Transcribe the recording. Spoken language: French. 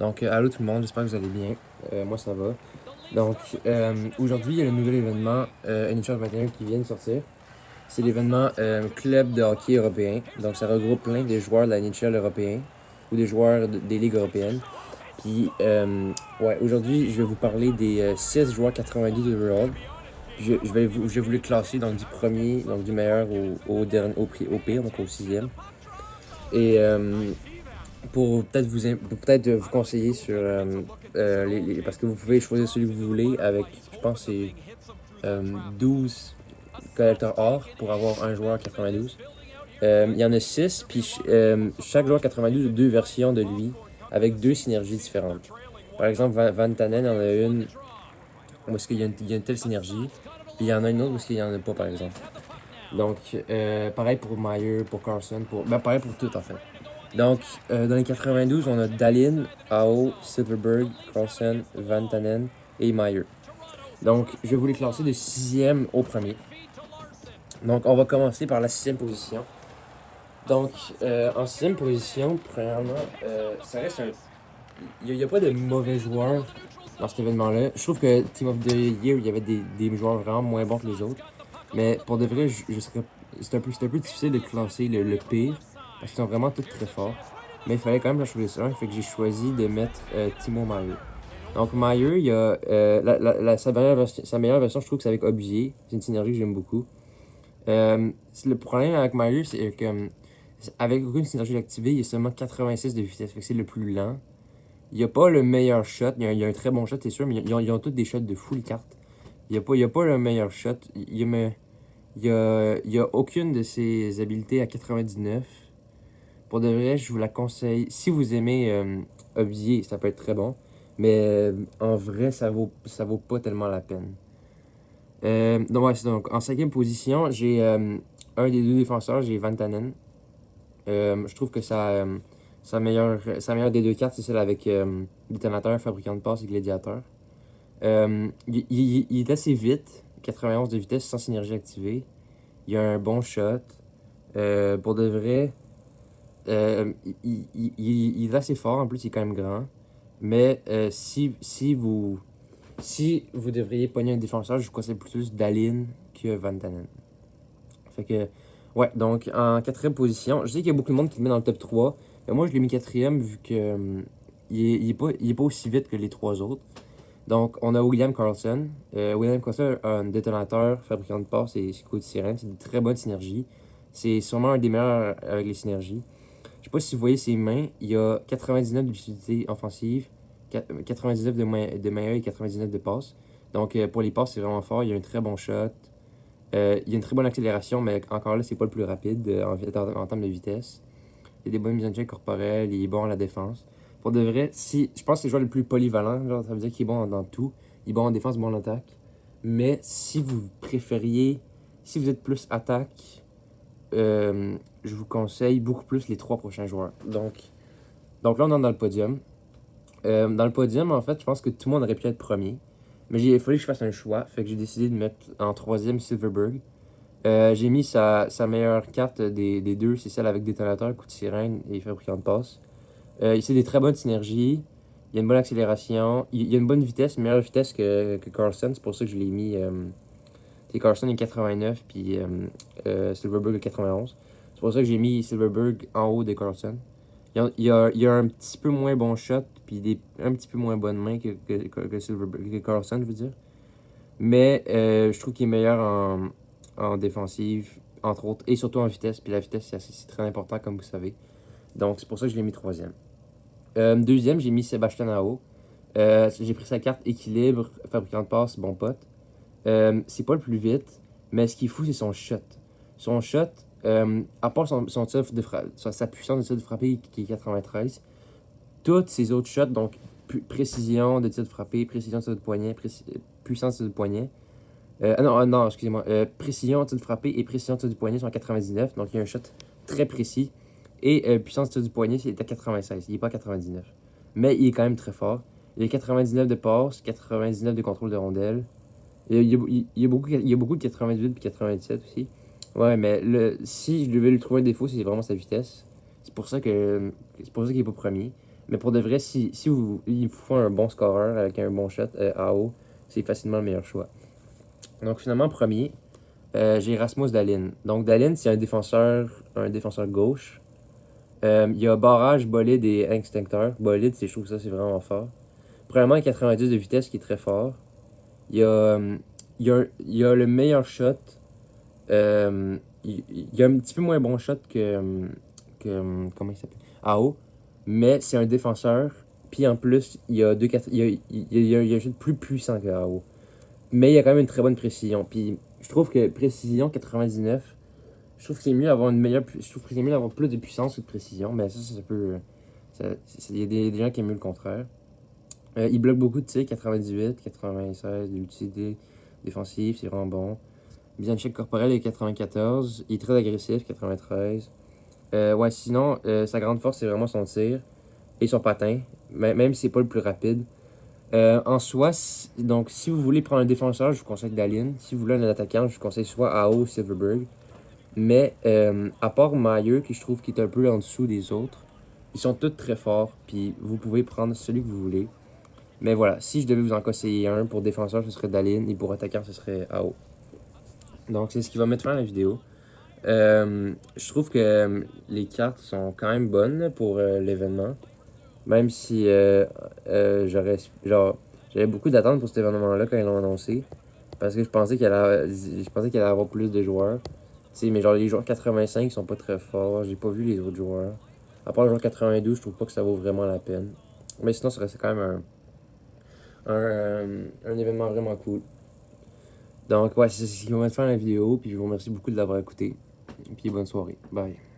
Donc, allô tout le monde, j'espère que vous allez bien. Moi, ça va. Donc, aujourd'hui, il y a le nouvel événement NHL 21 qui vient de sortir. C'est l'événement Club de hockey européen. Donc, ça regroupe plein de joueurs de la NHL européen ou des joueurs des ligues européennes. Puis, ouais, aujourd'hui, je vais vous parler des 6 joueurs 92 overall. Puis, je vais vous les classer donc, du premier, donc du meilleur au pire, donc au sixième. Et pour peut-être vous conseiller sur parce que vous pouvez choisir celui que vous voulez avec je pense c'est 12 collecteurs or pour avoir un joueur 92. Il y en a 6 puis chaque joueur 92 a deux versions de lui avec deux synergies différentes. Par exemple Van Tannen, il y en a une où est-ce il y a une telle synergie, puis il y en a une autre où est-ce qu'il y en a pas par exemple. Donc pareil pour Meyer, pour Carson, pareil pour tout en fait. Donc, dans les 92, on a Dahlin, Ao, Silverberg, Carlsen, Van Tanen et Meyer. Donc, je vais vous les classer de sixième au premier. Donc, on va commencer par la sixième position. Donc, en sixième position, premièrement, ça reste un... Il n'y a pas de mauvais joueurs dans cet événement-là. Je trouve que Team of the Year, il y avait des joueurs vraiment moins bons que les autres. Mais pour de vrai, je serais... c'est un peu difficile de classer le pire, parce qu'ils sont vraiment tous très forts. Mais il fallait quand même en choisir un, fait que j'ai choisi de mettre Timo Meier. Donc Meier, il y a sa meilleure version, je trouve que c'est avec Obusier. C'est une synergie que j'aime beaucoup. Le problème avec Meier, c'est que avec aucune synergie activée, il y a seulement 86 de vitesse, fait que c'est le plus lent. Il n'y a pas le meilleur shot, il y a un très bon shot, c'est sûr, mais ils ont tous des shots de full carte. Il y a pas le meilleur shot. Il y a aucune de ses habiletés à 99. Pour de vrai, je vous la conseille. Si vous aimez Obsidier, ça peut être très bon. Mais en vrai, ça vaut pas tellement la peine. Donc, ouais, donc, en cinquième position, j'ai un des deux défenseurs, j'ai Van Tanen. Je trouve que sa meilleure des deux cartes, c'est celle avec Détonateur, Fabricant de passe et Gladiateur. Il est assez vite, 91 de vitesse sans synergie activée. Il a un bon shot. Pour de vrai, il est assez fort, en plus il est quand même grand. Mais si vous devriez pogner un défenseur, je vous conseille plus Dalin que Van Tanen. Fait que, ouais, donc en quatrième position, je sais qu'il y a beaucoup de monde qui le met dans le top 3. Mais moi je l'ai mis quatrième vu que il est pas aussi vite que les trois autres. Donc on a William Carlson. William Carlson a un détonateur, fabricant de passes et coup de sirène. C'est de très bonnes synergies. C'est sûrement un des meilleurs avec les synergies. Je sais pas si vous voyez ses mains, il y a 99 d'utilité offensive, 99 de meilleur et 99 de passe. Donc pour les passes, c'est vraiment fort. Il y a un très bon shot. Il y a une très bonne accélération, mais encore là, c'est pas le plus rapide en termes de vitesse. Il y a des bonnes mises en jeu corporelles, il est bon à la défense. Pour de vrai, je pense que c'est le joueur le plus polyvalent, genre, ça veut dire qu'il est bon dans tout. Il est bon en défense, bon en attaque. Mais si vous préfériez, si vous êtes plus attaque, je vous conseille beaucoup plus les trois prochains joueurs. Donc là, on est dans le podium. Dans le podium, en fait, je pense que tout le monde aurait pu être premier. Mais il fallait que je fasse un choix. Fait que j'ai décidé de mettre en troisième Silverberg. J'ai mis sa meilleure carte des deux, c'est celle avec détonateur, coup de sirène et fabricant de passe. C'est des très bonnes synergies. Il y a une bonne accélération. Il y a une bonne vitesse, une meilleure vitesse que Carlson. C'est pour ça que je l'ai mis. Carlson est 89, puis Silverberg est 91. C'est pour ça que j'ai mis Silverberg en haut de Carlson. Il a un petit peu moins bon shot, puis un petit peu moins bonne main que Carlson, je veux dire. Mais je trouve qu'il est meilleur en défensive, entre autres, et surtout en vitesse. Puis la vitesse, c'est très important, comme vous savez. Donc, c'est pour ça que je l'ai mis troisième. Deuxième, j'ai mis Sébastien Ao. J'ai pris sa carte équilibre, fabricant de passe, bon pote. C'est pas le plus vite, mais ce qui est fou, c'est son shot. Son shot, à part son tir de sa puissance de tir de frappé qui est 93, toutes ses autres shots, donc précision de tir de frappé, précision de tir de poignet, puissance de tir de poignet. Non, excusez-moi. Précision, tir de frappé et précision, tir du poignet sont à 99. Donc, il y a un shot très précis. Et puissance, tir du poignet, c'est à 96. Il n'est pas à 99. Mais il est quand même très fort. Il a 99 de passe, 99 de contrôle de rondelle. Il y a beaucoup de 98 et 97 aussi. Ouais, mais si je devais lui trouver un défaut, c'est vraiment sa vitesse. C'est pour ça qu'il n'est pas premier. Mais pour de vrai, il vous faut un bon scoreur avec un bon shot AO, c'est facilement le meilleur choix. Donc finalement, premier, j'ai Rasmus Dahlin. Donc Dahlin, c'est un défenseur gauche. Il y a barrage, bolide et extincteur. Bolide, je trouve que ça c'est vraiment fort. Premièrement, il y a 90 de vitesse qui est très fort. Il y a, il y a le meilleur shot. Il y a un petit peu moins bon shot comment il s'appelle? AO. Mais c'est un défenseur. Puis en plus, il y a, il y a un shot plus puissant que AO. Mais il y a quand même une très bonne précision. Puis je trouve que précision 99, je trouve que c'est mieux d'avoir une meilleure. Je trouve que c'est mieux d'avoir plus de puissance que de précision. Mais ça peut. Il y a des gens qui aiment mieux le contraire. Il bloque beaucoup de tirs, 98, 96, de l'utilité défensive, c'est vraiment bon. Bien check corporel est 94, il est très agressif, 93. Ouais, sinon, sa grande force, c'est vraiment son tir et son patin, même si c'est pas le plus rapide. En soi, donc si vous voulez prendre un défenseur, je vous conseille Dalin. Si vous voulez un attaquant, je vous conseille soit AO ou Silverberg. Mais à part Mayer, qui je trouve qui est un peu en dessous des autres, ils sont tous très forts, puis vous pouvez prendre celui que vous voulez. Mais voilà, si je devais vous en conseiller un pour défenseur, ce serait Dalin et pour attaquant, ce serait AO. Donc c'est ce qui va mettre fin à la vidéo. Je trouve que les cartes sont quand même bonnes pour l'événement. Même si j'avais beaucoup d'attentes pour cet événement-là quand ils l'ont annoncé. Parce que je pensais qu'il allait avoir plus de joueurs. Tu sais, mais genre les joueurs 85 ils sont pas très forts. J'ai pas vu les autres joueurs. À part le joueur 92, je trouve pas que ça vaut vraiment la peine. Mais sinon, ça reste quand même un événement vraiment cool. Donc ouais, c'est ce qui va mettre fin à la vidéo. Puis je vous remercie beaucoup de l'avoir écouté. Puis bonne soirée. Bye.